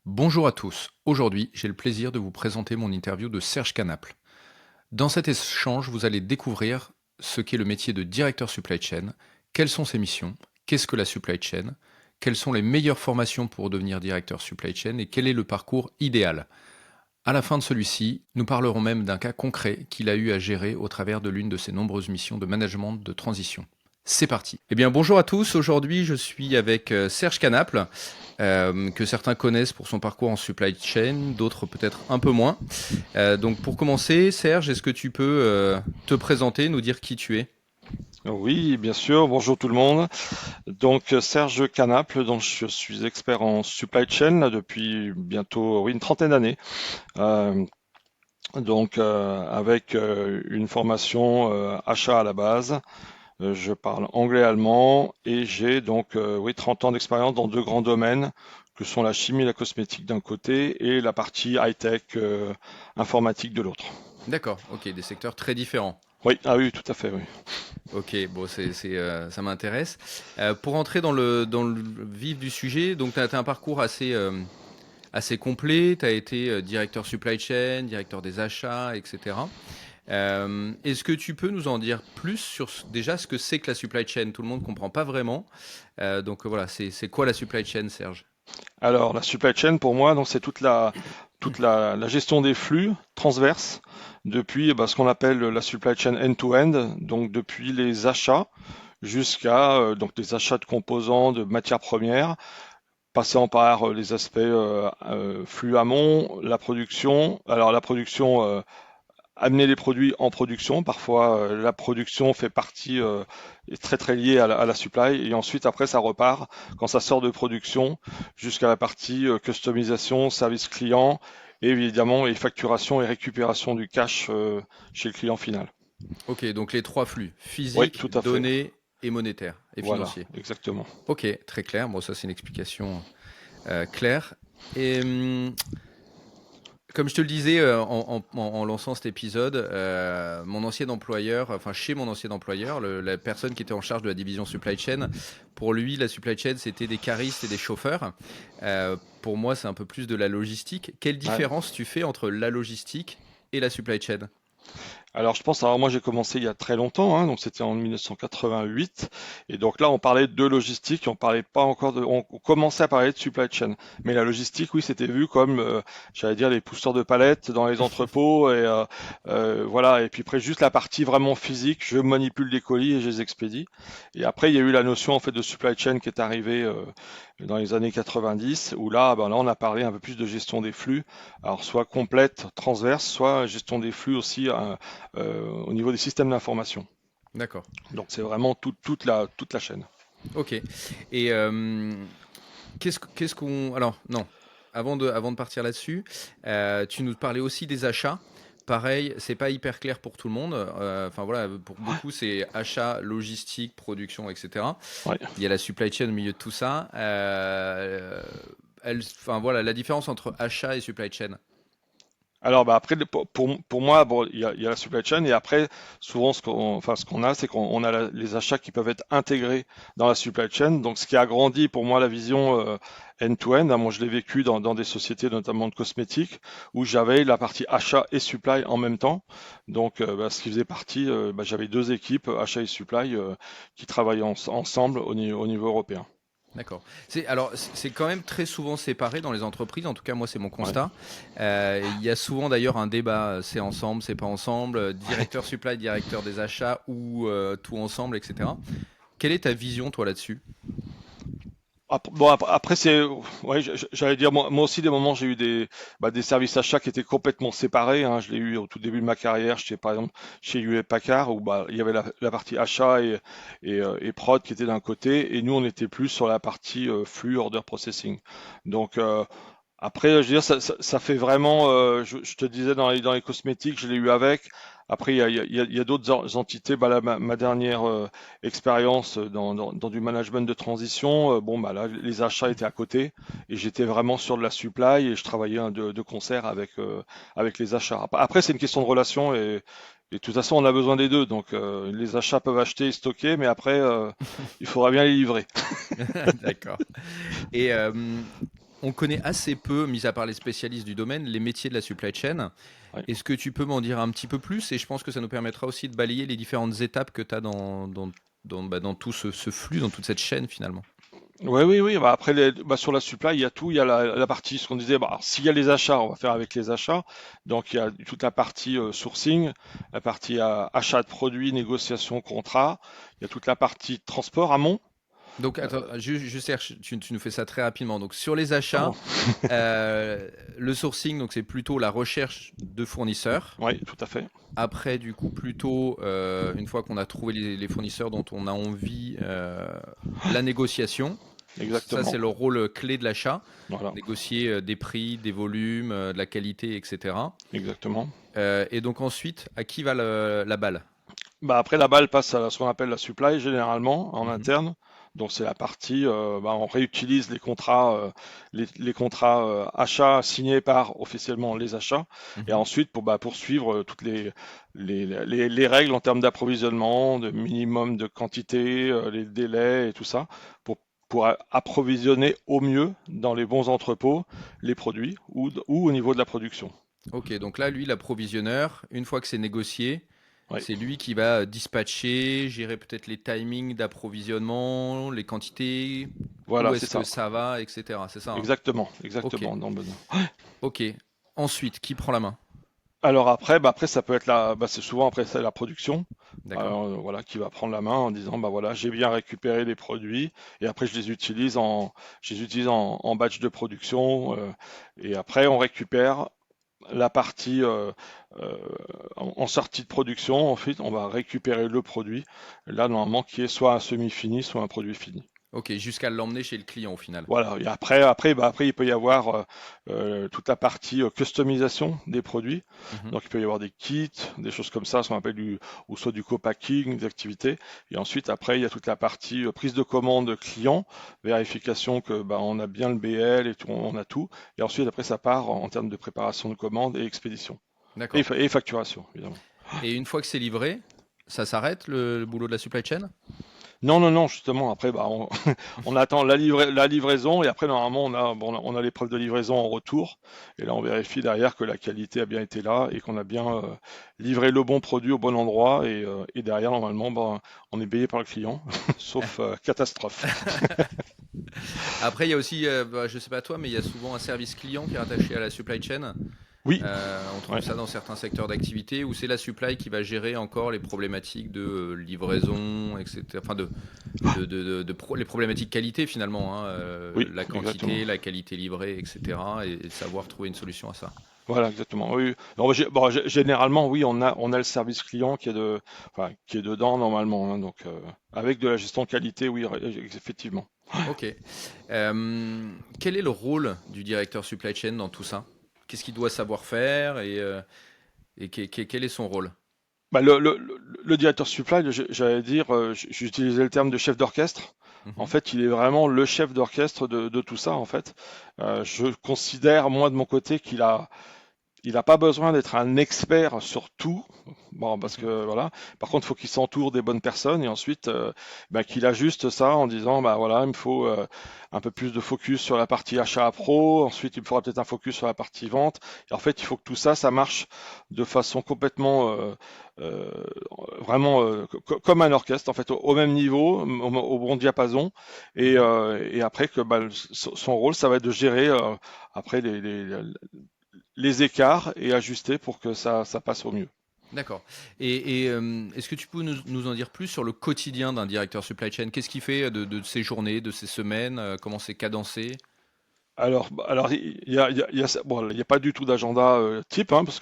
Bonjour à tous. Aujourd'hui, j'ai le plaisir de vous présenter mon interview de Serge Canaple. Dans cet échange, vous allez découvrir ce qu'est le métier de directeur supply chain, quelles sont ses missions, qu'est-ce que la supply chain, quelles sont les meilleures formations pour devenir directeur supply chain et quel est le parcours idéal. À la fin de celui-ci, nous parlerons même d'un cas concret qu'il a eu à gérer au travers de l'une de ses nombreuses missions de management de transition. C'est parti. Eh bien, bonjour à tous. Aujourd'hui, je suis avec Serge Canaple, que certains connaissent pour son parcours en supply chain, d'autres peut-être un peu moins. Donc, pour commencer, Serge, est-ce que tu peux te présenter, nous dire qui tu es? Oui, bien sûr. Bonjour tout le monde. Donc Serge Canaple, donc je suis expert en supply chain là, depuis bientôt oui, une trentaine d'années. Euh, avec une formation achat à la base. Je parle anglais, allemand et j'ai donc oui 30 ans d'expérience dans deux grands domaines que sont la chimie et la cosmétique d'un côté et la partie high-tech informatique de l'autre. D'accord, ok, des secteurs très différents. Oui, ah oui, tout à fait, oui. Ok, bon, ça m'intéresse. Pour entrer dans le vif du sujet, donc tu as un parcours assez complet. Tu as été directeur supply chain, directeur des achats, etc. Est-ce que tu peux nous en dire plus sur déjà ce que c'est que la supply chain? Tout le monde ne comprend pas vraiment. Donc voilà, c'est quoi la supply chain, Serge? Alors, la supply chain, pour moi, donc c'est toute la gestion des flux transverses depuis ce qu'on appelle la supply chain end-to-end, donc depuis les achats jusqu'à donc des achats de composants, de matières premières, passant par les aspects flux amont, la production. Alors la production, amener les produits en production. Parfois, la production fait partie, est très très liée à la supply. Et ensuite, après, ça repart quand ça sort de production jusqu'à la partie customisation, service client et évidemment et facturation et récupération du cash chez le client final. Ok, donc les trois flux, Oui, physique, tout à fait. données et monétaire et Voilà, financier. exactement. Ok, très clair. Bon, ça c'est une explication claire. Et comme je te le disais en lançant cet épisode, mon ancien employeur, enfin chez mon ancien employeur, la personne qui était en charge de la division supply chain, pour lui, la supply chain, c'était des caristes et des chauffeurs. Pour moi, c'est un peu plus de la logistique. Quelle Ouais. différence tu fais entre la logistique et la supply chain? Alors je pense, alors moi j'ai commencé il y a très longtemps, hein, donc c'était en 1988, et donc là on parlait de logistique, on parlait pas encore on commençait à parler de supply chain, mais la logistique, oui, c'était vu comme, j'allais dire, les pousseurs de palettes dans les entrepôts, et voilà, et puis après juste la partie vraiment physique, je manipule les colis et je les expédie, et après il y a eu la notion en fait de supply chain qui est arrivée dans les années 90, où là, ben là on a parlé un peu plus de gestion des flux, alors soit complète, transverse, soit gestion des flux aussi au niveau des systèmes d'information. D'accord. Donc c'est vraiment toute la chaîne. Ok. Et qu'est-ce qu'on... Alors, non. Avant de partir là-dessus, tu nous parlais aussi des achats. Pareil, c'est pas hyper clair pour tout le monde. Enfin voilà, pour beaucoup, c'est achat, logistique, production, etc. Ouais. Il y a la supply chain au milieu de tout ça. Enfin voilà, la différence entre achat et supply chain. Alors bah après pour moi bon il y a la supply chain et après souvent ce qu'on a c'est qu'on a les achats qui peuvent être intégrés dans la supply chain, donc ce qui a grandi pour moi la vision end-to-end, hein. Moi je l'ai vécu dans des sociétés notamment de cosmétiques où j'avais la partie achat et supply en même temps, donc ce qui faisait partie j'avais deux équipes achat et supply qui travaillaient ensemble au niveau européen. D'accord. C'est quand même très souvent séparé dans les entreprises. En tout cas, moi, c'est mon Ouais. constat. Il y a souvent d'ailleurs un débat. C'est ensemble, c'est pas ensemble. Directeur supply, directeur des achats ou tout ensemble, etc. Quelle est ta vision, toi, là-dessus? Bon, après, ouais, j'allais dire, moi aussi, des moments, j'ai eu des services achats qui étaient complètement séparés, hein. Je l'ai eu au tout début de ma carrière, j'étais par exemple chez Hewlett Packard, où il y avait la partie achat et prod qui était d'un côté, et nous, on était plus sur la partie flux, order processing. Donc, après, je veux dire, ça fait vraiment, je te disais, dans les cosmétiques, je l'ai eu avec. Après, il y a d'autres entités. Là, ma dernière expérience dans du management de transition, bon, là, les achats étaient à côté et j'étais vraiment sur de la supply et je travaillais de concert avec les achats. Après, c'est une question de relation et de toute façon, on a besoin des deux. Donc, les achats peuvent acheter et stocker, mais après, il faudra bien les livrer. D'accord. Et on connaît assez peu, mis à part les spécialistes du domaine, les métiers de la supply chain. Ouais. Est-ce que tu peux m'en dire un petit peu plus? Et je pense que ça nous permettra aussi de balayer les différentes étapes que tu as dans tout ce flux, dans toute cette chaîne finalement. Ouais, oui, oui. Bah, après, sur la supply, il y a tout. Il y a la partie, ce qu'on disait. Bah, alors, s'il y a les achats, on va faire avec les achats. Donc, il y a toute la partie sourcing, la partie achat de produits, négociation, contrat. Il y a toute la partie transport amont. Donc, attends, je cherche, tu nous fais ça très rapidement. Donc, sur les Pardon. achats, le sourcing, donc c'est plutôt la recherche de fournisseurs. Oui, tout à fait. Après, du coup, plutôt, une fois qu'on a trouvé les fournisseurs dont on a envie, la négociation. Donc ça, Exactement. c'est le rôle clé de l'achat. Voilà. Négocier des prix, des volumes, de la qualité, etc. Exactement. Et donc ensuite, à qui va la balle? Bah, après, la balle passe à ce qu'on appelle la supply généralement en Mhm, interne. Donc c'est la partie, on réutilise les contrats achats signés par officiellement les achats, et mhm. ensuite pour poursuivre toutes les règles en termes d'approvisionnement, de minimum de quantité, les délais et tout ça, pour, approvisionner au mieux dans les bons entrepôts les produits ou au niveau de la production. Ok, donc là, lui, l'approvisionneur, une fois que c'est négocié, Oui, c'est lui qui va dispatcher, gérer peut-être les timings d'approvisionnement, les quantités, où voilà, c'est est-ce que ça. ça va, etc. C'est ça, hein? Exactement, Ok, exactement, dans le besoin. ok. Ensuite, qui prend la main? Alors après, après ça peut être c'est souvent après c'est la production, D'accord. voilà, qui va prendre la main en disant bah voilà, j'ai bien récupéré les produits et après je les utilise en batch de production, et après on récupère la partie euh, en sortie de production. Ensuite, on va récupérer le produit, là normalement qui est soit un semi-fini, soit un produit fini. Ok, jusqu'à l'emmener chez le client au final. Voilà, et après, il peut y avoir toute la partie customisation des produits. Mhm. Donc, il peut y avoir des kits, des choses comme ça, ce qu'on appelle ou soit du co-packing, des activités. Et ensuite, après, il y a toute la partie prise de commande client, vérification que on a bien le BL et tout, on a tout. Et ensuite, après, ça part en termes de préparation de commande et expédition. D'accord. Et facturation, évidemment. Et une fois que c'est livré, ça s'arrête le boulot de la supply chain? Non, non, non, justement, après, on attend la livraison et après, normalement, on a les preuves de livraison en retour. Et là, on vérifie derrière que la qualité a bien été là et qu'on a bien livré le bon produit au bon endroit. Et derrière, normalement, on est payé par le client, sauf catastrophe. Après, il y a aussi, je sais pas toi, mais il y a souvent un service client qui est rattaché à la supply chain. Oui, On trouve ouais, ça dans certains secteurs d'activité où c'est la supply qui va gérer encore les problématiques de livraison, etc. Enfin, les problématiques qualité finalement, hein, oui, la exactement. quantité, la qualité livrée, etc. Et savoir trouver une solution à ça. Voilà, exactement. Oui, oui. Non, généralement, oui, on a le service client qui est dedans normalement, hein, donc avec de la gestion de qualité, oui, effectivement. Ok. Quel est le rôle du directeur supply chain dans tout ça? Qu'est-ce qu'il doit savoir faire et quel est son rôle? Le directeur supply, j'allais dire, j'utilisais le terme de chef d'orchestre. En Mhm. fait, il est vraiment le chef d'orchestre de tout ça, en fait. Je considère, moi, de mon côté, il n'a pas besoin d'être un expert sur tout. Bon, parce Mhm. que voilà. Par contre, il faut qu'il s'entoure des bonnes personnes et ensuite qu'il ajuste ça en disant bah voilà, il me faut un peu plus de focus sur la partie achat à pro. Ensuite, il me faudra peut-être un focus sur la partie vente. Et en fait, il faut que tout ça, ça marche de façon complètement euh, vraiment comme un orchestre, en fait, au même niveau, au bon diapason. Mhm. Et après que son rôle, ça va être de gérer après les écarts et ajuster pour que ça passe au mieux. D'accord. Et est-ce que tu peux nous en dire plus sur le quotidien d'un directeur supply chain? Qu'est-ce qu'il fait de ses journées, de ses semaines? Comment c'est cadencé? Alors, il y a pas du tout d'agenda type, hein, parce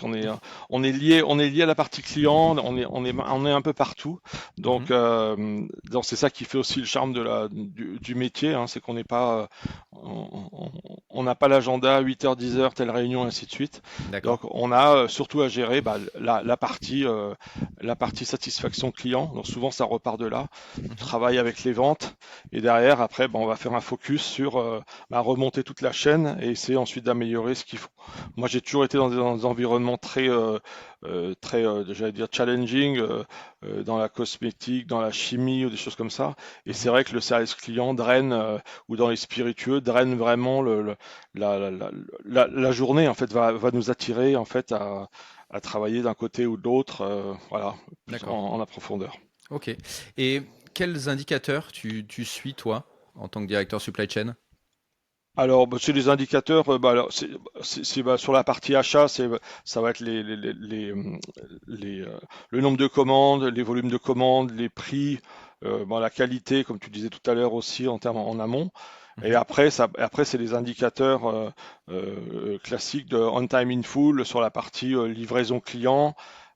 on est lié à la partie client, on est un peu partout. Mhm. Donc c'est ça qui fait aussi le charme du métier, hein, c'est qu'on n'est pas, on n'a pas l'agenda 8h, 10h, telle réunion, ainsi de suite. D'accord. Donc on a surtout à gérer la partie satisfaction client. Donc souvent ça repart de là, Mhm. travail avec les ventes, et derrière après, on va faire un focus sur remonter toutes la chaîne et essayer ensuite d'améliorer ce qu'ils font. Moi, j'ai toujours été dans des environnements j'allais dire challenging, dans la cosmétique, dans la chimie ou des choses comme ça. Et c'est Mhm. vrai que le service client draine, ou dans les spiritueux, draine vraiment la journée. En fait, va nous attirer en fait à travailler d'un côté ou de l'autre, voilà, plus D'accord. en profondeur. Ok. Et quels indicateurs tu suis, toi, en tant que directeur supply chain? Alors, bah, c'est les indicateurs. Sur la partie achat, ça va être le nombre de commandes, les volumes de commandes, les prix, la qualité, comme tu disais tout à l'heure aussi en termes en amont. Et Mhm. après, c'est les indicateurs classiques de on time in full sur la partie livraison client.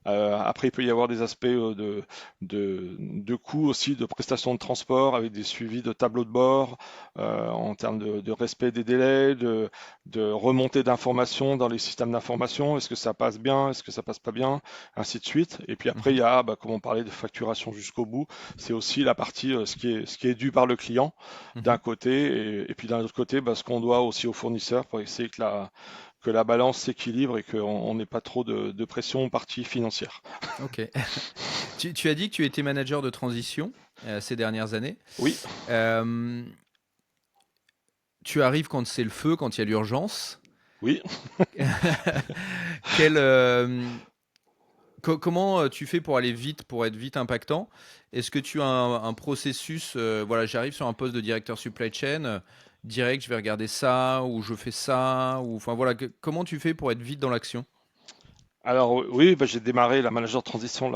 Après, il peut y avoir des aspects de coûts aussi, de prestations de transport avec des suivis de tableaux de bord, en termes de respect des délais, de remontée d'informations dans les systèmes d'information. Est-ce que ça passe bien? Est-ce que ça passe pas bien? Ainsi de suite. Et puis après, il Mhm. y a, comme on parlait de facturation jusqu'au bout, c'est aussi la partie, ce qui est dû par le client d'un Mhm. côté, et puis d'un autre côté, ce qu'on doit aussi aux fournisseurs pour essayer que la balance s'équilibre et qu'on n'ait pas trop de pression partie financière. Ok. Tu as dit que tu étais manager de transition ces dernières années. Oui, Euh, Tu arrives quand c'est le feu, quand il y a l'urgence. oui. Quel, comment tu fais pour aller vite, pour être vite impactant? Est-ce que tu as un processus, voilà, j'arrive sur un poste de directeur supply chain, direct, je vais regarder ça, ou je fais ça, ou enfin voilà, comment tu fais pour être vite dans l'action? Alors oui, j'ai démarré la manager de transition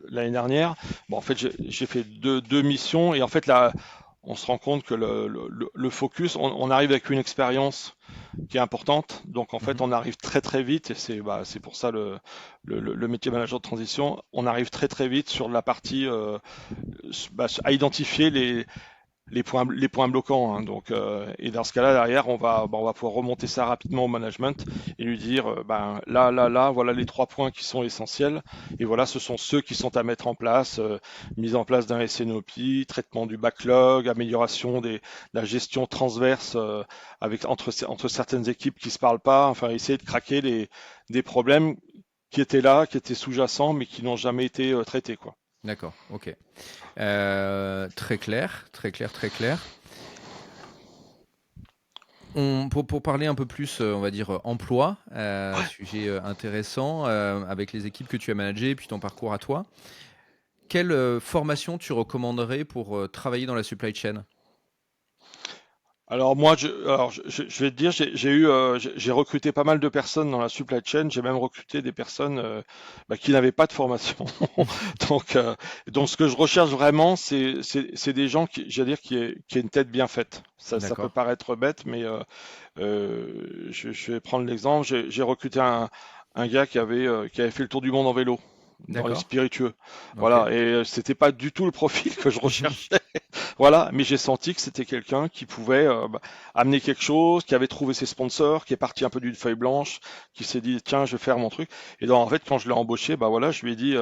l'année dernière. Bon, en fait, j'ai fait deux missions et en fait là, on se rend compte que le focus, on arrive avec une expérience qui est importante. Donc en fait, Mhm. on arrive très très vite et c'est pour ça le métier manager de transition. On arrive très très vite sur la partie, à identifier les points bloquants, hein. Donc, et dans ce cas-là, derrière, on va pouvoir remonter ça rapidement au management et lui dire, là, voilà les 3 points qui sont essentiels. Et voilà, ce sont ceux qui sont à mettre en place. Mise en place d'un SNOP, traitement du backlog, amélioration de la gestion transverse, entre certaines équipes qui se parlent pas. Enfin, essayer de craquer des problèmes qui étaient là, qui étaient sous-jacents, mais qui n'ont jamais été traités, quoi. D'accord, ok. Très clair, très clair, très clair. Pour parler un peu plus, on va dire, emploi, sujet intéressant, avec les équipes que tu as managées, puis ton parcours à toi. Quelle formation tu recommanderais pour travailler dans la supply chain? Alors moi, je vais te dire, j'ai recruté pas mal de personnes dans la supply chain. J'ai même recruté des personnes, qui n'avaient pas de formation. Donc, ce que je recherche vraiment, c'est des gens j'allais dire, qui aient une tête bien faite. Ça peut D'accord, paraître bête, mais je vais prendre l'exemple. J'ai recruté un gars qui avait fait le tour du monde en vélo dans les d'accord, spiritueux. ok. Voilà, et c'était pas du tout le profil que je recherchais. Voilà, mais j'ai senti que c'était quelqu'un qui pouvait, amener quelque chose, qui avait trouvé ses sponsors, qui est parti un peu d'une feuille blanche, qui s'est dit tiens, je vais faire mon truc. Et donc en fait, quand je l'ai embauché, voilà, je lui ai dit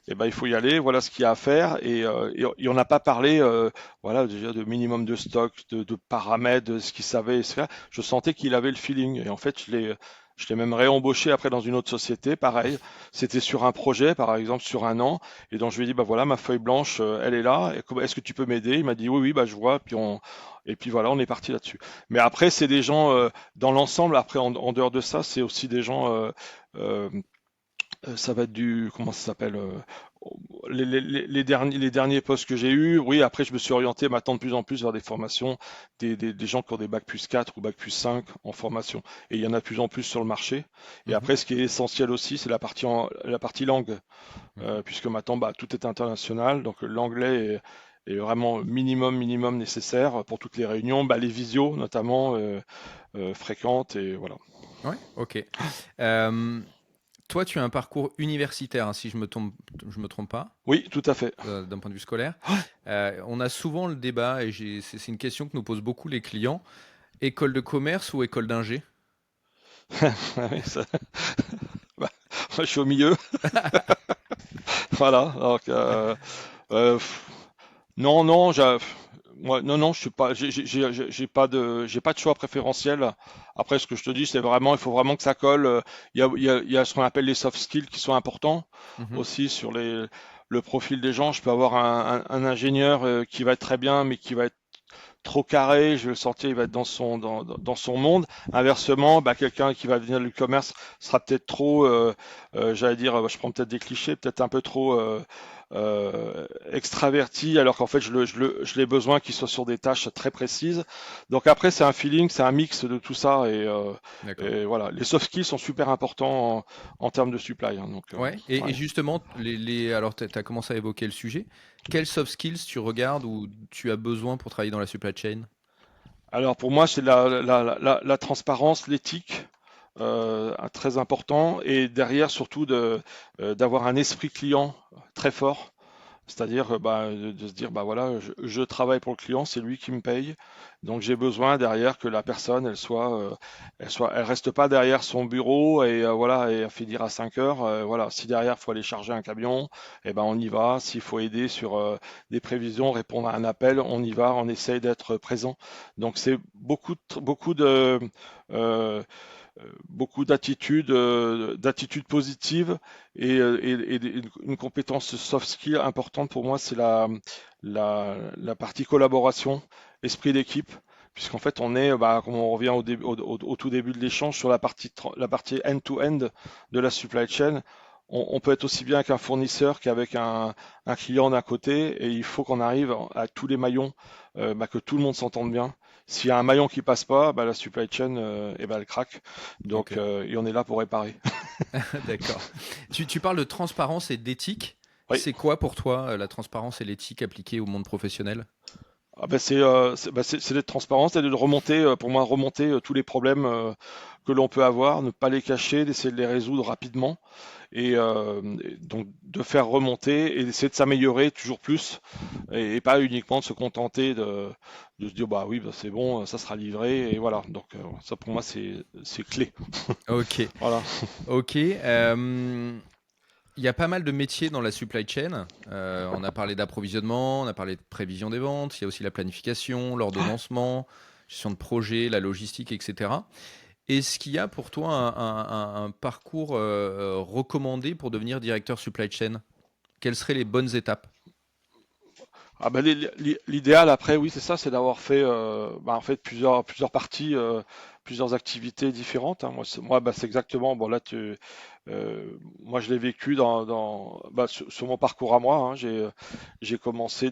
il faut y aller, voilà ce qu'il y a à faire. Et on n'a pas parlé, voilà, déjà de minimum de stock, de paramètres, de ce qu'il savait, etc. Je sentais qu'il avait le feeling. Et en fait, je l'ai même réembauché après dans une autre société, pareil. C'était sur un projet, par exemple, sur un an. Et donc je lui ai dit, voilà, ma feuille blanche, elle est là. Est-ce que tu peux m'aider? Il m'a dit, oui, oui, je vois. Et puis voilà, on est parti là-dessus. Mais après, c'est des gens, dans l'ensemble, après, en dehors de ça, c'est aussi des gens, euh, ça va être comment ça s'appelle, les derniers postes que j'ai eus. Oui, après, je me suis orienté maintenant de plus en plus vers des formations, des gens qui ont des bac plus 4 ou bac plus 5 en formation. Et il y en a de plus en plus sur le marché. Et Mhm, après, ce qui est essentiel aussi, c'est la partie langue, mhm. puisque maintenant, tout est international. Donc l'anglais est vraiment minimum nécessaire pour toutes les réunions, les visios notamment, fréquentes, et voilà. Ouais, ok. Euh, Toi, tu as un parcours universitaire, hein, si je me trompe pas, Oui, tout à fait. d'un point de vue scolaire. On a souvent le débat, et c'est une question que nous posent beaucoup les clients, école de commerce ou école d'ingé? Oui, bah, moi, je suis au milieu. Voilà. Donc, non, non, Ouais, non, non, je suis pas, j'ai pas de choix préférentiel. Après, ce que je te dis, c'est vraiment, il faut vraiment que ça colle. Il y a ce qu'on appelle les soft skills qui sont importants Mhm. aussi sur le profil des gens. Je peux avoir un ingénieur qui va être très bien, mais qui va être trop carré, je vais le sentir, il va être dans son monde. Inversement, bah, quelqu'un qui va venir du commerce sera peut-être trop, j'allais dire, je prends peut-être des clichés, peut-être un peu trop extraverti, alors qu'en fait, je l'ai besoin qu'il soit sur des tâches très précises. Donc après, c'est un feeling, c'est un mix de tout ça, D'accord. et voilà. Les soft skills sont super importants en termes de supply, hein, donc, Ouais, et ouais. justement, alors tu as commencé à évoquer le sujet. Quels soft skills tu regardes ou tu as besoin pour travailler dans la supply chain? Alors pour moi, c'est la transparence, l'éthique, très important, et derrière surtout d'avoir un esprit client très fort. C'est-à-dire bah, de se dire, bah voilà, je travaille pour le client, c'est lui qui me paye, donc j'ai besoin derrière que la personne, elle reste pas derrière son bureau et voilà, et elle finir à 5 heures. Voilà, si derrière faut aller charger un camion, eh ben on y va. S'il faut aider sur des prévisions, répondre à un appel, on y va, on essaye d'être présent. Donc c'est euh, beaucoup d'attitudes positives et une compétence soft skill importante pour moi, c'est la partie collaboration, esprit d'équipe, puisqu'en fait on est, bah, comme on revient au tout début de l'échange sur la partie end-to-end de la supply chain. On peut être aussi bien qu'un fournisseur qu'avec un client d'un côté, et il faut qu'on arrive à tous les maillons, bah, que tout le monde s'entende bien. S'il y a un maillon qui passe pas, bah, la supply chain, eh ben, elle craque. Donc, Ok, et on est là pour réparer. d'accord. Tu parles de transparence et d'éthique. Oui. C'est quoi pour toi la transparence et l'éthique appliquées au monde professionnel? Ah bah, c'est d'être transparent, c'est de remonter, pour moi, remonter tous les problèmes que l'on peut avoir, ne pas les cacher, d'essayer de les résoudre rapidement et donc de faire remonter et d'essayer de s'améliorer toujours plus et pas uniquement de se contenter de se dire bah oui, bah, c'est bon, ça sera livré et voilà. Donc ça pour moi c'est clé. Ok, Voilà. ok. Il y a pas mal de métiers dans la supply chain. On a parlé d'approvisionnement, on a parlé de prévision des ventes, il y a aussi la planification, l'ordonnancement, gestion de projet, la logistique, etc. Est-ce qu'il y a pour toi un parcours recommandé pour devenir directeur supply chain? Quelles seraient les bonnes étapes? Ah bah, l'idéal après, oui, c'est ça, c'est d'avoir fait, bah, en fait plusieurs parties, plusieurs activités différentes, hein. Moi, bah, c'est exactement. Bon là, moi, je l'ai vécu bah, sur mon parcours à moi, hein. J'ai commencé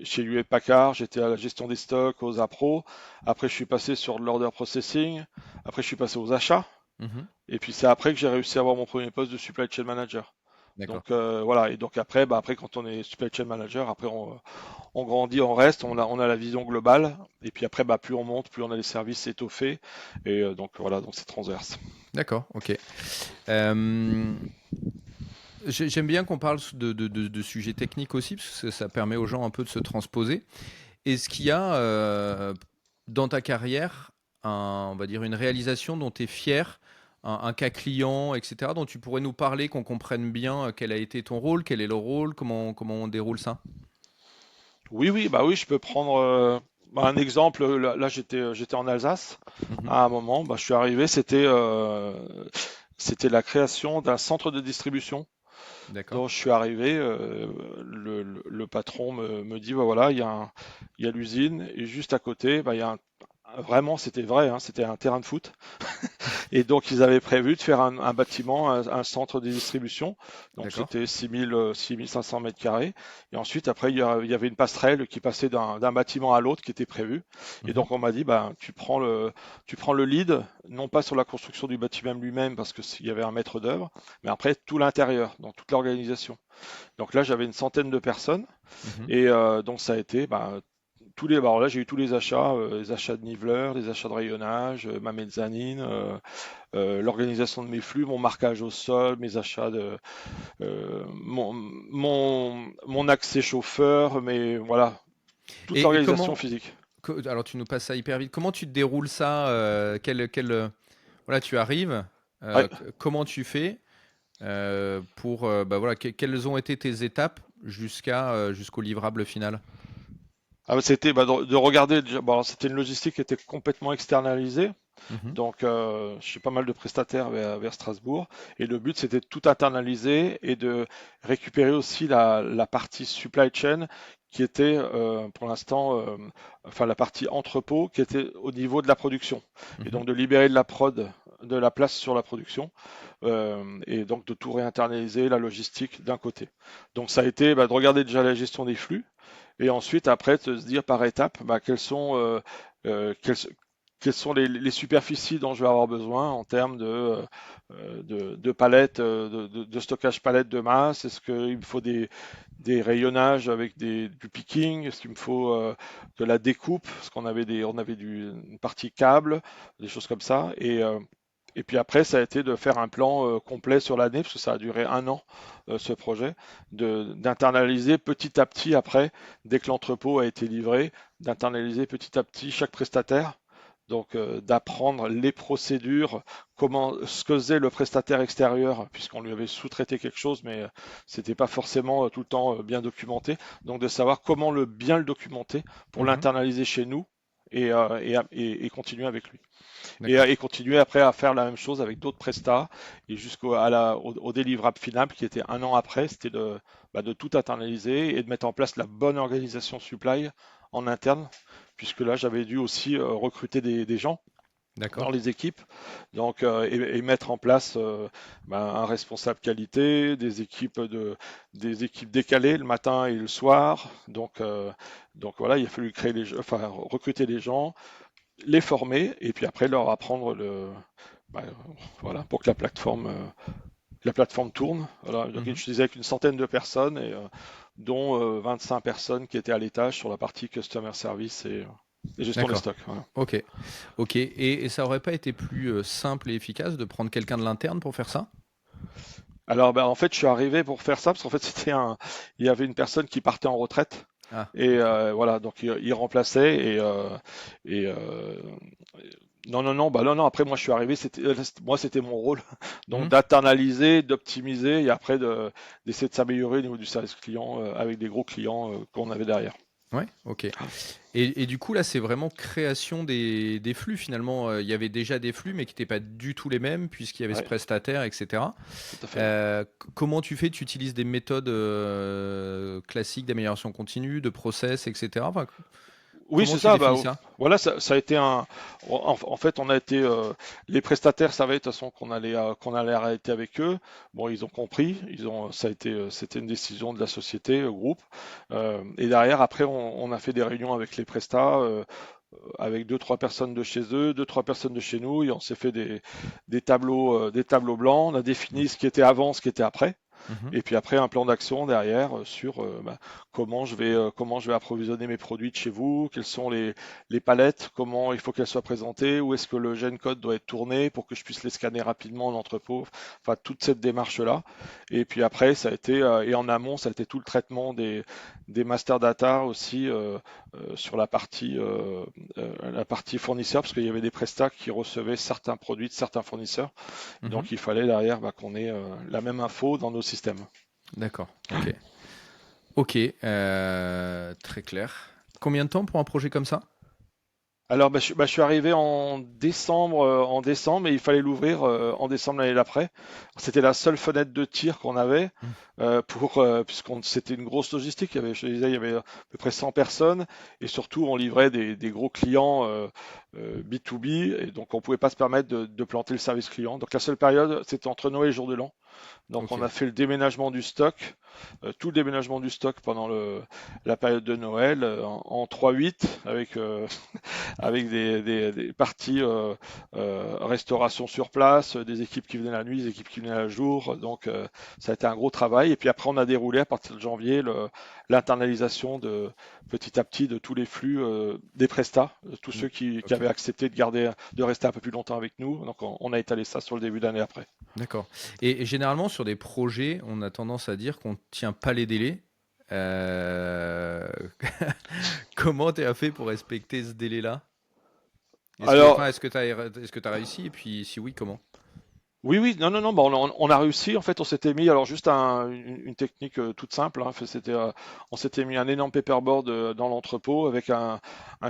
chez UE Packard, j'étais à la gestion des stocks, aux appros. Après, je suis passé sur l'order processing. Après, je suis passé aux achats. Mhm. Et puis c'est après que j'ai réussi à avoir mon premier poste de supply chain manager. D'accord. Donc voilà, et donc après, bah après quand on est supply chain manager, après on grandit, on reste, on a la vision globale, et puis après, bah plus on monte, plus on a les services étoffés, et donc voilà, donc c'est transverse. D'accord, ok. Euh, J'aime bien qu'on parle de sujets techniques aussi, parce que ça permet aux gens un peu de se transposer. Est-ce qu'il y a dans ta carrière, on va dire une réalisation dont tu es fier, un cas client, etc., dont tu pourrais nous parler, qu'on comprenne bien quel a été ton rôle, quel est le rôle, comment on déroule ça? Oui, oui, bah oui, je peux prendre bah, un exemple. Là, j'étais en Alsace Mhm. à un moment. Bah, je suis arrivé, c'était la création d'un centre de distribution. D'accord. Donc je suis arrivé, le patron me dit, bah, voilà, il y a l'usine et juste à côté, bah, il y a vraiment, c'était vrai, hein, c'était un terrain de foot. Et donc ils avaient prévu de faire un bâtiment, un centre de distribution. Donc D'accord. c'était 6500 mètres carrés. Et ensuite, après, il y avait une passerelle qui passait d'un bâtiment à l'autre qui était prévue. Et Mhm. donc on m'a dit, bah, tu prends le lead, non pas sur la construction du bâtiment lui-même parce qu'il y avait un maître d'œuvre, mais après tout l'intérieur, dans toute l'organisation. Donc là, j'avais une centaine de personnes. Mhm. Et donc ça a été bah, bah, alors là j'ai eu tous les achats de niveleurs, les achats de rayonnage, ma mezzanine, l'organisation de mes flux, mon marquage au sol, mes achats mon accès chauffeur, mais voilà, toute Et l'organisation physique. alors tu nous passes ça hyper vite, comment tu te déroules ça voilà, tu arrives, Ouais. comment tu fais pour, bah voilà, quelles ont été tes étapes jusqu'au livrable final? C'était de regarder déjà. Bon, alors, c'était une logistique qui était complètement externalisée. Mhm, Donc, j'ai pas mal de prestataires vers Strasbourg. Et le but, c'était de tout internaliser et de récupérer aussi la partie supply chain qui était, pour l'instant, enfin la partie entrepôt qui était au niveau de la production. Et mhm, donc de libérer de la prod, de la place sur la production, et donc de tout réinternaliser, la logistique d'un côté. Donc ça a été de regarder déjà la gestion des flux, et ensuite après de se dire par étape quels sont quels, quelles sont les superficies dont je vais avoir besoin en termes de palettes, de stockage palettes de masse. Est-ce qu'il me faut des rayonnages avec du picking? Est-ce qu'il me faut de la découpe? Parce on avait une partie câble, des choses comme ça. Et puis après, ça a été de faire un plan complet sur l'année, parce que ça a duré un an, ce projet, d'internaliser petit à petit après, dès que l'entrepôt a été livré, d'internaliser petit à petit chaque prestataire. Donc d'apprendre les procédures, ce que faisait le prestataire extérieur, puisqu'on lui avait sous-traité quelque chose, mais c'était pas forcément tout le temps bien documenté. Donc de savoir comment bien le documenter pour mhm. l'internaliser chez nous et continuer avec lui D'accord. et continuer après à faire la même chose avec d'autres prestats et au délivrable final qui était un an après, c'était de tout internaliser et de mettre en place la bonne organisation supply en interne, puisque là j'avais dû aussi recruter des gens dans D'accord. les équipes, donc et mettre en place un responsable qualité, des équipes décalées le matin et le soir. Donc voilà, il a fallu recruter des gens, les former et puis après leur apprendre bah, voilà, pour que la plateforme tourne. Voilà, donc, Mhm. je disais avec une centaine de personnes dont 25 personnes qui étaient à l'étage sur la partie customer service et gestion des D'accord. stocks. Voilà. Ok. Ok. Et ça aurait pas été plus simple et efficace de prendre quelqu'un de l'interne pour faire ça? Alors en fait, je suis arrivé pour faire ça parce qu'en fait, il y avait une personne qui partait en retraite. Ah, Et ok. voilà, donc il remplaçait et non, non, non, non, non. Après, moi, je suis arrivé, moi, c'était mon rôle, donc Mhm. d'internaliser, d'optimiser et après d'essayer de s'améliorer au niveau du service client avec des gros clients qu'on avait derrière. Ouais, ok. Et du coup, là, c'est vraiment création des flux finalement. Il y avait déjà des flux, mais qui n'étaient pas du tout les mêmes, puisqu'il y avait ce Ouais, prestataire, etc. tout à fait. Ouais. Comment tu fais? Tu utilises des méthodes classiques d'amélioration continue, de process, etc. Enfin, Oui, comment c'est tu ça. définis ça? Voilà, ça a été en fait, on a été les prestataires savaient de toute façon qu'on allait arrêter avec eux. Bon, ils ont compris. C'était une décision de la société, groupe. Et derrière, après, on a fait des réunions avec les prestats, avec deux, trois personnes de chez eux, deux, trois personnes de chez nous, et on s'est fait des tableaux blancs. On a défini ce qui était avant, ce qui était après. Mhm. Et puis après, un plan d'action derrière sur comment je vais approvisionner mes produits de chez vous, quelles sont les palettes, comment il faut qu'elles soient présentées, où est-ce que le gène code doit être tourné pour que je puisse les scanner rapidement en entrepôt, enfin toute cette démarche-là. Et puis après, et en amont, ça a été tout le traitement des master data aussi sur la partie fournisseur, parce qu'il y avait des prestats qui recevaient certains produits de certains fournisseurs. Mhm. Donc il fallait derrière qu'on ait la même info dans nos systèmes. D'accord. Ok. Ok. Très clair. Combien de temps pour un projet comme ça? Alors je suis arrivé en décembre et il fallait l'ouvrir en décembre l'année d'après. C'était la seule fenêtre de tir qu'on avait Mhm. puisqu'on c'était une grosse logistique. Je te disais, il y avait à peu près 100 personnes et surtout on livrait des gros clients B2B et donc on pouvait pas se permettre de planter le service client. Donc la seule période c'était entre Noël et Jour de l'An. Donc on Ok. a fait le déménagement du stock, tout le déménagement du stock pendant la période de Noël en 3-8 avec des parties restauration sur place, des équipes qui venaient la nuit, des équipes qui venaient la jour. Donc ça a été un gros travail. Et puis après on a déroulé à partir de janvier l'internalisation petit à petit de tous les flux des prestats, tous Mm. ceux qui Ok. avaient accepté de rester un peu plus longtemps avec nous. Donc on a étalé ça sur le début d'année après. D'accord. Et généralement, sur des projets, on a tendance à dire qu'on ne tient pas les délais. Euh, Comment tu as fait pour respecter ce délai-là? Alors, Est-ce que tu as réussi? Et puis, si oui, comment? Oui, oui, non, non, non, bah, on a réussi. En fait, on s'était mis, alors juste une technique toute simple, hein, on s'était mis un énorme paperboard dans l'entrepôt avec un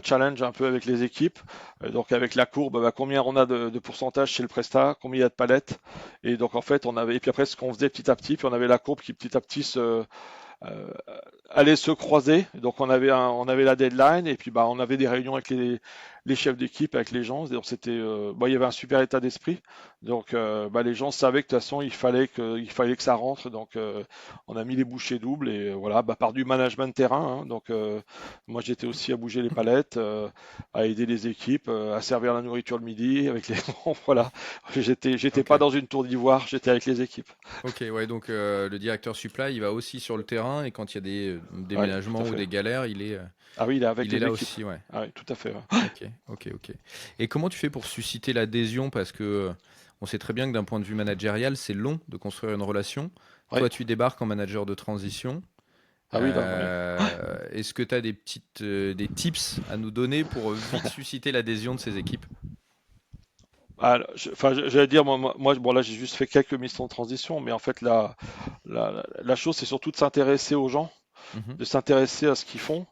challenge un peu avec les équipes. Donc avec la courbe, bah, combien on a de pourcentage chez le Presta, combien il y a de palettes. Et donc en fait, et puis après, ce qu'on faisait petit à petit, puis on avait la courbe qui petit à petit euh, allaient se croiser. Donc on avait la deadline et puis bah on avait des réunions avec les chefs d'équipe, avec les gens. Donc il y avait un super état d'esprit. Donc bah, les gens savaient que de toute façon il fallait que ça rentre. Donc on a mis les bouchées doubles et voilà, bah, par du management de terrain, hein. Donc moi j'étais aussi à bouger les palettes, à aider les équipes, à servir la nourriture le midi avec les voilà. J'étais Ok. pas dans une tour d'ivoire, j'étais avec les équipes. Ok, ouais, donc le directeur supply, il va aussi sur le terrain et quand il y a des Ouais, tout à déménagements ou fait. des galères, Ah oui, il est avec il est les là équipes. aussi, ouais. Ah oui, tout à fait. Ouais. Ok, ok, ok. Et comment tu fais pour susciter l'adhésion? Parce que on sait très bien que d'un point de vue managérial, c'est long de construire une relation. Ouais. Toi, tu débarques en manager de transition. Ah oui, là, ouais. Est-ce que tu as des tips à nous donner pour vite susciter l'adhésion de ces équipes? Ah, enfin, j'allais dire, bon, là, j'ai juste fait quelques missions de transition, mais en fait, la chose, c'est surtout de s'intéresser aux gens, Mhm. de s'intéresser à ce qu'ils font,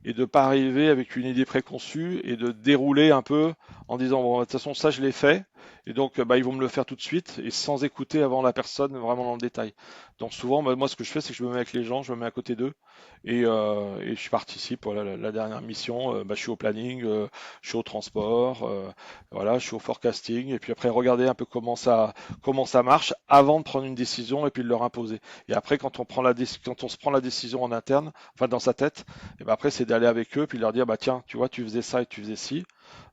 et de pas arriver avec une idée préconçue et de dérouler un peu en disant bon de toute façon ça je l'ai fait et donc bah, ils vont me le faire tout de suite et sans écouter avant la personne vraiment dans le détail. Donc souvent bah, moi ce que je fais c'est que je me mets avec les gens, je me mets à côté d'eux et je participe. Voilà, la dernière mission, bah, je suis au planning, je suis au transport, voilà, je suis au forecasting et puis après regarder un peu comment ça marche avant de prendre une décision et puis de leur imposer. Et après quand on se prend la décision en interne, enfin dans sa tête, et ben après, c'est d'aller avec eux, puis de leur dire, bah tiens, tu vois, tu faisais ça et tu faisais ci.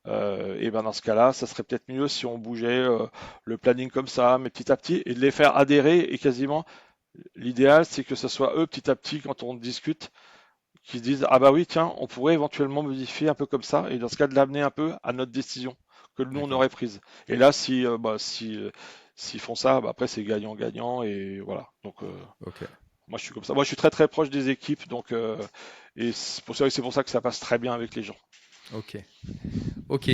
Et ben dans ce cas-là, ça serait peut-être mieux si on bougeait le planning comme ça, mais petit à petit, et de les faire adhérer. Et quasiment, l'idéal, c'est que ce soit eux, petit à petit, quand on discute, qui se disent, ah bah oui, tiens, on pourrait éventuellement modifier un peu comme ça, et dans ce cas, de l'amener un peu à notre décision que nous, on D'accord. aurait prise. Et là, s'ils font ça, bah, après, c'est gagnant-gagnant, et voilà. Donc, Ok. moi, je suis comme ça. Moi, je suis très très proche des équipes, donc et c'est pour ça que ça passe très bien avec les gens. Ok. Ok.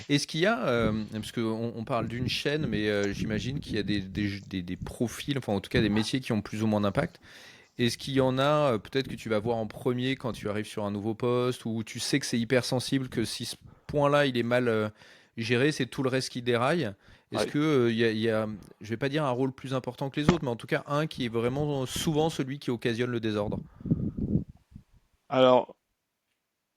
Est-ce qu'il y a, parce qu'on parle d'une chaîne, mais j'imagine qu'il y a des profils, enfin en tout cas des métiers qui ont plus ou moins d'impact. Est-ce qu'il y en a, peut-être que tu vas voir en premier quand tu arrives sur un nouveau poste, ou tu sais que c'est hyper sensible, que si ce point-là il est mal géré, c'est tout le reste qui déraille. Est-ce Ouais. que il y a, je vais pas dire un rôle plus important que les autres, mais en tout cas un qui est vraiment souvent celui qui occasionne le désordre? Alors,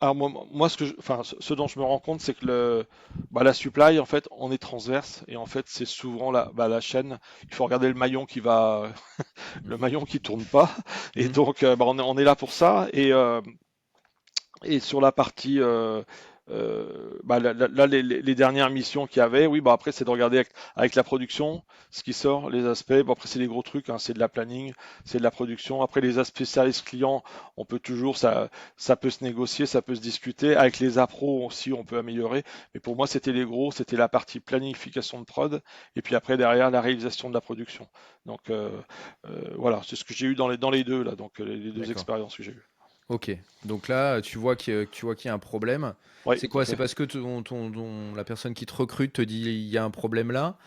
moi, ce dont je me rends compte, c'est que la supply, en fait, on est transverse et en fait, c'est souvent la chaîne. Il faut regarder le maillon le Mhm. maillon qui tourne pas. Et Mhm. donc, bah, on est là pour ça. Et sur la partie, bah, là, les dernières missions qu'il y avait, oui, bah après c'est de regarder avec la production ce qui sort, les aspects. Bon, après c'est des gros trucs, hein, c'est de la planning, c'est de la production. Après les aspects service client, on peut toujours, ça peut se négocier, ça peut se discuter. Avec les appros aussi, on peut améliorer. Mais pour moi, c'était les gros, c'était la partie planification de prod, et puis après derrière la réalisation de la production. Donc voilà, c'est ce que j'ai eu dans les deux là, donc les deux D'accord. expériences que j'ai eues. Ok. Donc là, tu vois qu'il y a un problème. Oui, C'est tout à quoi? C'est fait. parce que la personne qui te recrute te dit il y a un problème là?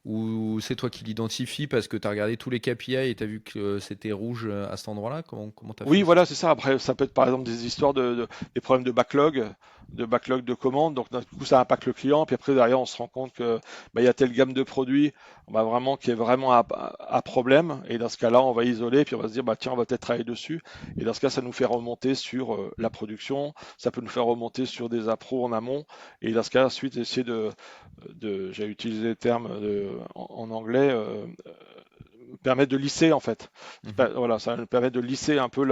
Ou c'est toi qui l'identifie parce que tu as regardé tous les KPI et tu as vu que c'était rouge à cet endroit-là? Comment tu as Oui, fait ça? voilà, c'est ça. Après, ça peut être par exemple des histoires des problèmes de backlog de commandes. Donc, d'un coup, ça impacte le client. Puis après, derrière, on se rend compte que bah, il y a telle gamme de produits, bah, vraiment qui est vraiment à problème. Et dans ce cas-là, on va isoler. Puis on va se dire, bah tiens, on va peut-être travailler dessus. Et dans ce cas, ça nous fait remonter sur la production. Ça peut nous faire remonter sur des appros en amont. Et dans ce cas, ensuite, essayer j'ai utilisé le terme en anglais. Permettre de lisser en fait. Mhm. Voilà, ça nous permet de lisser un peu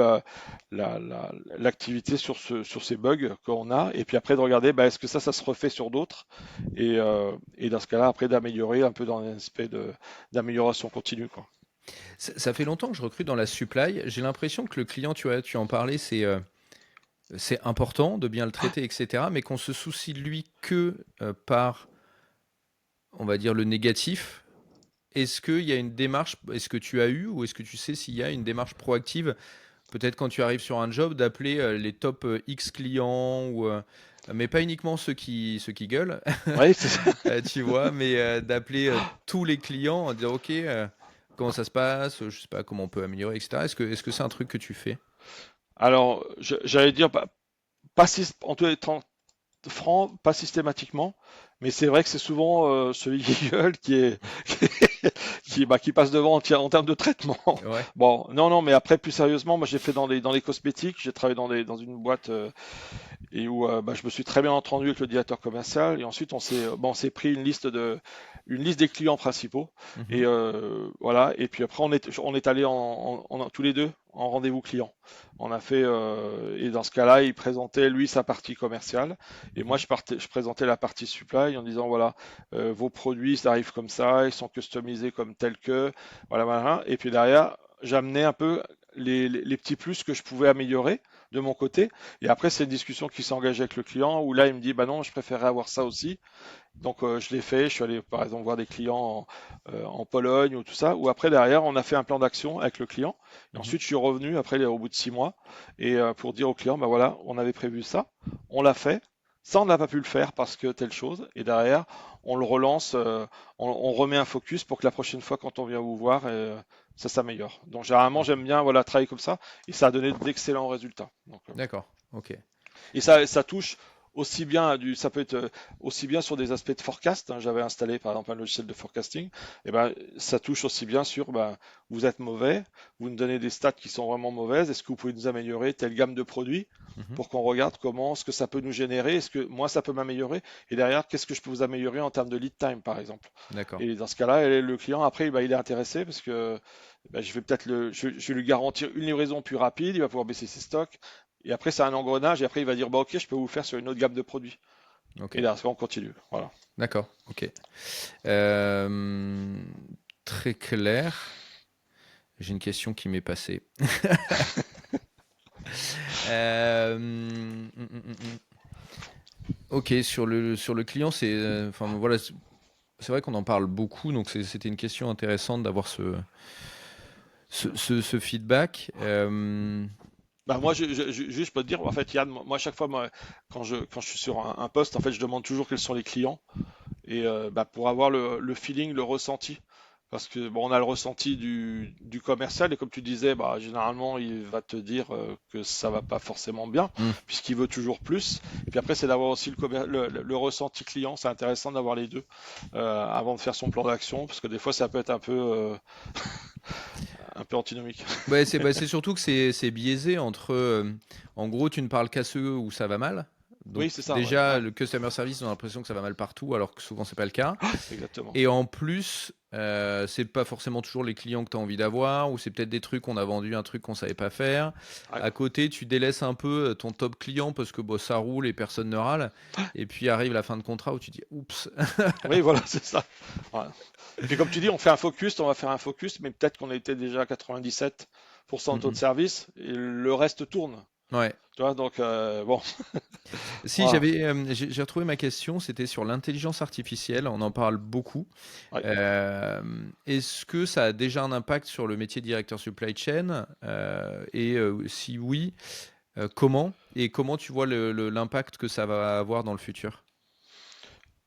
l'activité sur ces bugs qu'on a, et puis après de regarder bah, est-ce que ça se refait sur d'autres, et dans ce cas-là, après d'améliorer un peu dans un aspect d'amélioration continue, quoi. Ça fait longtemps que je recrute dans la supply. J'ai l'impression que le client, tu en parlais, c'est important de bien le traiter, etc. Mais qu'on se soucie de lui que par, on va dire, le négatif. Est-ce qu'il y a une démarche, est-ce que tu as eu ou est-ce que tu sais s'il y a une démarche proactive peut-être quand tu arrives sur un job, d'appeler les top X clients, mais pas uniquement ceux qui gueulent, Oui, c'est ça. tu vois, mais d'appeler tous les clients, en dire ok, comment ça se passe, je sais pas comment on peut améliorer, etc. Est-ce que c'est un truc que tu fais? Alors, j'allais dire, pas en tous les temps franc, pas systématiquement, mais c'est vrai que c'est souvent celui qui gueule qui passe devant en termes de traitement. Ouais. Bon, non, non, mais après, plus sérieusement, moi j'ai fait dans les cosmétiques, j'ai travaillé dans une boîte et où je me suis très bien entendu avec le directeur commercial et ensuite on s'est pris une liste des clients principaux et Mhm. voilà et puis après on est allé tous les deux en rendez-vous client. On a fait et dans ce cas-là il présentait lui sa partie commerciale et moi Mhm. je présentais la partie supply en disant voilà vos produits ça arrive comme ça, ils sont customisés comme tel que voilà voilà et puis derrière j'amenais un peu les petits plus que je pouvais améliorer de mon côté et après, c'est une discussion qui s'est engagée avec le client où là, il me dit, bah non, je préférerais avoir ça aussi. Donc, je l'ai fait. Je suis allé, par exemple, voir des clients en Pologne ou tout ça. Ou après, derrière, on a fait un plan d'action avec le client. Et Mhm. ensuite, je suis revenu après, au bout de 6 mois, et pour dire au client, bah voilà, on avait prévu ça, on l'a fait. Ça, on n'a pas pu le faire parce que telle chose. Et derrière, on le relance, on remet un focus pour que la prochaine fois, quand on vient vous voir, ça s'améliore. Donc, généralement, Ok. j'aime bien voilà, travailler comme ça. Et ça a donné d'excellents résultats. Donc, D'accord. Ok. et ça touche aussi bien ça peut être aussi bien sur des aspects de forecast. Hein. J'avais installé par exemple un logiciel de forecasting. Et ben, ça touche aussi bien sur vous êtes mauvais, vous nous donnez des stats qui sont vraiment mauvaises. Est-ce que vous pouvez nous améliorer telle gamme de produits Mhm. pour qu'on regarde comment ce que ça peut nous générer, est-ce que moi ça peut m'améliorer et derrière qu'est-ce que je peux vous améliorer en termes de lead time par exemple. D'accord. Et dans ce cas-là, le client après il est intéressé parce que je vais peut-être je vais lui garantir une livraison plus rapide, il va pouvoir baisser ses stocks. Et après, c'est un engrenage. Et après, il va dire, bah, ok, je peux vous le faire sur une autre gamme de produits. Ok. Et là, on continue. Voilà. D'accord. Ok. Euh, Très clair. J'ai une question qui m'est passée. Ok, sur le client, enfin voilà, c'est vrai qu'on en parle beaucoup, donc c'était une question intéressante d'avoir ce feedback. Bah, moi, juste, je peux te dire, en fait, Yann, moi, à chaque fois, moi, quand je suis sur un poste, en fait, je demande toujours quels sont les clients. Et pour avoir le feeling, le ressenti. Parce que bon, on a le ressenti du commercial et comme tu disais, généralement il va te dire que ça va pas forcément bien Hmm. puisqu'il veut toujours plus. Et puis après, c'est d'avoir aussi le ressenti client. C'est intéressant d'avoir les deux avant de faire son plan d'action parce que des fois ça peut être un peu antinomique. Ouais, c'est surtout que c'est biaisé en gros, tu ne parles qu'à ceux où ça va mal. Donc Oui, c'est ça, ouais, déjà, ouais, le customer service, on a l'impression que ça va mal partout, alors que souvent c'est pas le cas. exactement. Et en plus, c'est pas forcément toujours les clients que tu as envie d'avoir, ou c'est peut-être des trucs qu'on a vendu, un truc qu'on savait pas faire. Ouais. À côté, tu délaisses un peu ton top client parce que bon, ça roule et personne ne râle. Et puis arrive la fin de contrat où tu dis oups. Oui, voilà, c'est ça. Ouais. Et puis comme tu dis, on fait un focus, on va faire un focus, mais peut-être qu'on était déjà à 97% de taux de Mhm. service et le reste tourne. Ouais. Tu vois, donc bon, Si voilà. j'ai retrouvé ma question, c'était sur l'intelligence artificielle. On en parle beaucoup. Ouais. Euh, Est-ce que ça a déjà un impact sur le métier de directeur supply chain? Et si oui, comment? Et comment tu vois l'impact que ça va avoir dans le futur?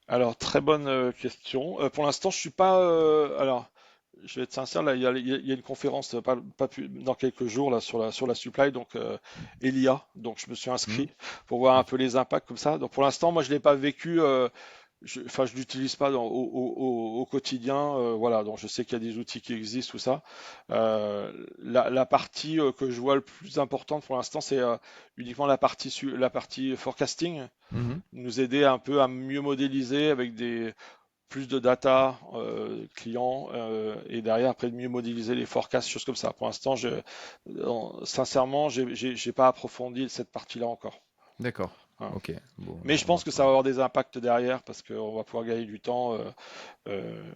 Alors, très bonne question. Pour l'instant, je suis pas. Alors, je vais être sincère, là, il y a une conférence dans quelques jours là sur la supply, donc Elia. Donc, je me suis Hmm. inscrit pour voir un peu les impacts comme ça. Donc, pour l'instant, moi, je l'ai pas vécu. Enfin, je l'utilise pas au quotidien. Voilà, donc je sais qu'il y a des outils qui existent, tout ça. La partie que je vois le plus importante pour l'instant, c'est uniquement la partie forecasting, Mhm. nous aider un peu à mieux modéliser avec plus de data clients et derrière après de mieux modéliser les forecasts, choses comme ça. Pour l'instant, sincèrement, j'ai pas approfondi cette partie-là encore. D'accord. Hein. Ok. Bon, Mais je on en pense que ça va reparle. avoir des impacts derrière parce qu'on va pouvoir gagner du temps.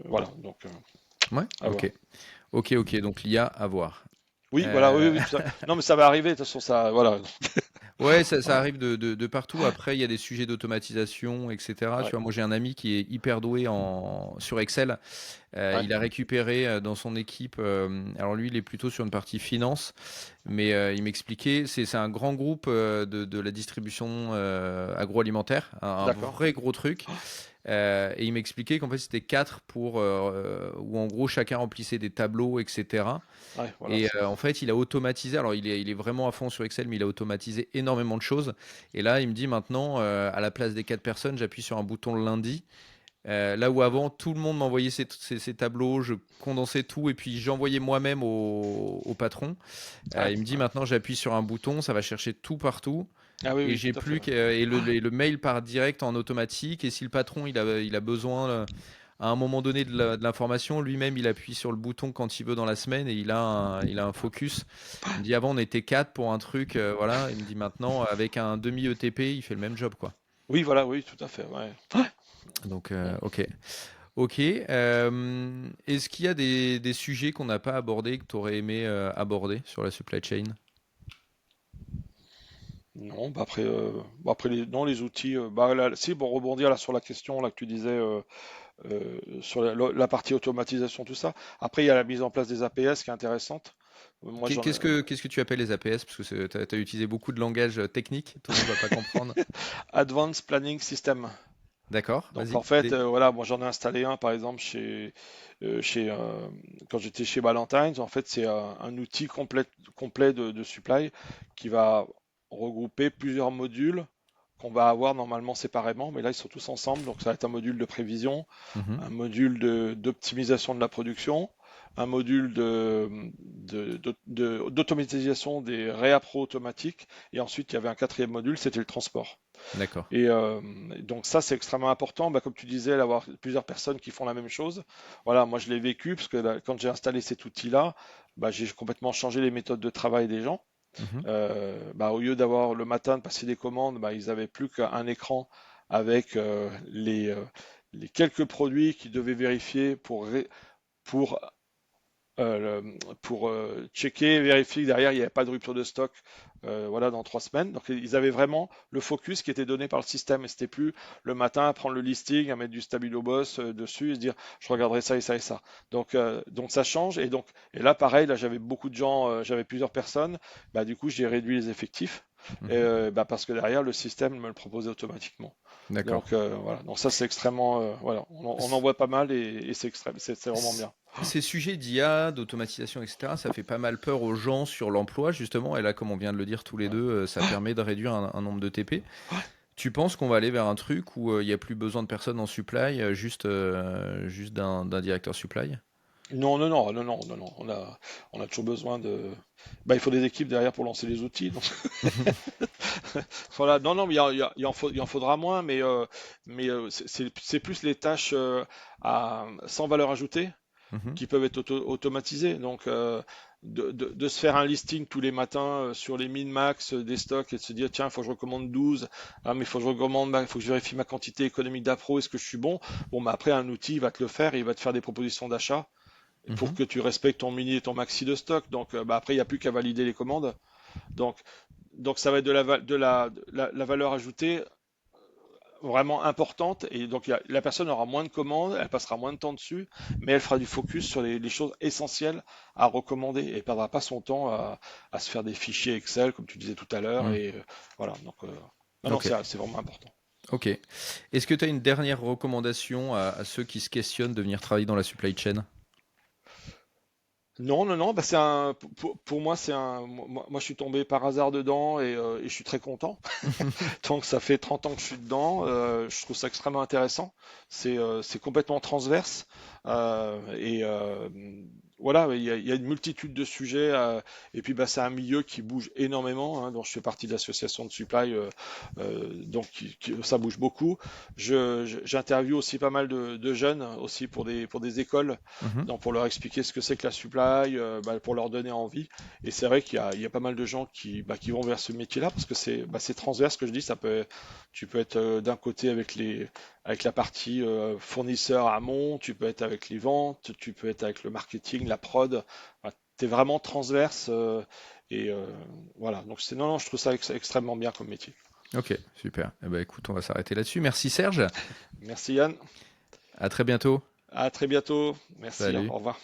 Voilà, donc Ouais. à voir. Ok. Ok. Ok. Donc l'IA à voir. Oui, voilà, oui, Euh, oui, tout ça. Non, mais ça va arriver, de toute façon, ça, voilà. Ouais, ça Voilà. arrive de partout. Après, il y a des sujets d'automatisation, etc. Tu Ouais, vois, moi, j'ai un ami qui est hyper doué sur Excel. Ouais, Il a récupéré dans son équipe, alors lui, il est plutôt sur une partie finance, mais il m'expliquait, c'est un grand groupe de la distribution agroalimentaire, un d'accord. vrai gros truc. Et il m'expliquait qu'en fait, c'était quatre où en gros, chacun remplissait des tableaux, etc. Ouais, voilà, Et c'est. en fait, il a automatisé. Alors, il est vraiment à fond sur Excel, mais il a automatisé énormément de choses. Et là, il me dit maintenant, à la place des quatre personnes, j'appuie sur un bouton le lundi. Là où avant, tout le monde m'envoyait ses tableaux, je condensais tout et puis j'envoyais moi-même au patron. Ouais, Il me dit ouais. maintenant, j'appuie sur un bouton, ça va chercher tout partout. Ah oui, Et oui, j'ai tout à fait. plus Ouais. que, et le mail part direct en automatique. Et si le patron il a besoin à un moment donné de l'information, lui-même il appuie sur le bouton quand il veut dans la semaine et il a un focus. Il me dit avant on était quatre pour un truc, voilà. Il me dit maintenant avec un demi ETP il fait le même job quoi. Oui, voilà, oui, tout à fait. Ouais. Donc Bon. ok. Ok. Est-ce qu'il y a des sujets qu'on n'a pas abordés que tu aurais aimé aborder sur la supply chain? Non, après non, les outils, si, pour rebondir là sur la question là que tu disais sur la partie automatisation, tout ça. Après, il y a la mise en place des APS qui est intéressante. Moi, j'en ai, Qu'est-ce que tu appelles les APS? Parce que tu as utilisé beaucoup de langage technique, tout le monde va pas comprendre. Advanced Planning System. D'accord, Donc en vas-y. fait, voilà, moi j'en ai installé un par exemple quand j'étais chez Ballantines. En fait, c'est un outil complet de supply qui va regrouper plusieurs modules qu'on va avoir normalement séparément, mais là ils sont tous ensemble. Donc ça va être un module de prévision, Mhm, un module d'optimisation de la production, un module d'automatisation des réappros automatiques, et ensuite il y avait un quatrième module, c'était le transport. d'accord. Et donc ça, c'est extrêmement important. Bah, comme tu disais, d'avoir plusieurs personnes qui font la même chose. Voilà, moi je l'ai vécu parce que là, quand j'ai installé cet outil-là, bah, j'ai complètement changé les méthodes de travail des gens. Mhm, Bah, au lieu d'avoir le matin de passer des commandes, bah, ils n'avaient plus qu'un écran avec les quelques produits qu'ils devaient vérifier pour checker, vérifier que derrière il n'y avait pas de rupture de stock, voilà, dans 3 semaines. Donc ils avaient vraiment le focus qui était donné par le système, et c'était plus le matin à prendre le listing, à mettre du stabilo boss dessus et se dire je regarderai ça et ça et ça. Donc ça change, et là pareil, là j'avais beaucoup de gens, j'avais plusieurs personnes, bah du coup j'ai réduit les effectifs. mhm. Bah, parce que derrière le système me le proposait automatiquement. D'accord. Voilà, donc ça c'est extrêmement, voilà, on en C- voit pas mal, et c'est extrême, c'est vraiment c- bien. Ces sujets d'IA, d'automatisation, etc., ça fait pas mal peur aux gens sur l'emploi, justement. Et là, comme on vient de le dire tous les Ouais. deux, ça permet de réduire un nombre de TP. Tu penses qu'on va aller vers un truc où il n'y a plus besoin de personnes en supply, juste d'un directeur supply? Non, non, non, non, non, non, non. On a toujours besoin de. Bah, il faut des équipes derrière pour lancer les outils. Donc, voilà. Non, non, mais il en faudra moins, mais c'est plus les tâches sans valeur ajoutée Mhm, qui peuvent être automatisées. Donc, de se faire un listing tous les matins sur les min-max des stocks et de se dire, tiens, il faut que je recommande 12, ah, mais il faut que je recommande, il faut que je vérifie ma quantité économique d'appro, est-ce que je suis bon? Bon, bah, après, un outil il va te le faire et il va te faire des propositions d'achat pour mhm. que tu respectes ton mini et ton maxi de stock. Donc bah, après, il n'y a plus qu'à valider les commandes. Donc, donc ça va être de la valeur ajoutée vraiment importante. Et donc la personne aura moins de commandes, elle passera moins de temps dessus, mais elle fera du focus sur les choses essentielles à recommander et ne perdra pas son temps à se faire des fichiers Excel, comme tu disais tout à l'heure. Mm. Et voilà. Donc, non, non, Ok, c'est vraiment important. ok. Est-ce que tu as une dernière recommandation à ceux qui se questionnent de venir travailler dans la supply chain? Non, non, non, bah pour moi, moi, je suis tombé par hasard dedans, et je suis très content. Donc ça fait 30 ans que je suis dedans, je trouve ça extrêmement intéressant. C'est complètement transverse, et voilà, il y a une multitude de sujets, et puis bah, c'est un milieu qui bouge énormément, hein, dont je fais partie de l'association de supply, donc ça bouge beaucoup. J'interviewe aussi pas mal de jeunes aussi pour des écoles, Mhm. donc pour leur expliquer ce que c'est que la supply, bah, pour leur donner envie. Et c'est vrai qu'il y a pas mal de gens qui vont vers ce métier-là parce que c'est transverse, que je dis. Tu peux être d'un côté avec la partie fournisseur amont, tu peux être avec les ventes, tu peux être avec le marketing, la prod. Tu es vraiment transverse, et voilà. Donc non, non, je trouve ça extrêmement bien comme métier. Ok, super. Eh ben, écoute, on va s'arrêter là-dessus. Merci Serge. Merci Yann. À très bientôt. À très bientôt. Merci, au Salut. revoir.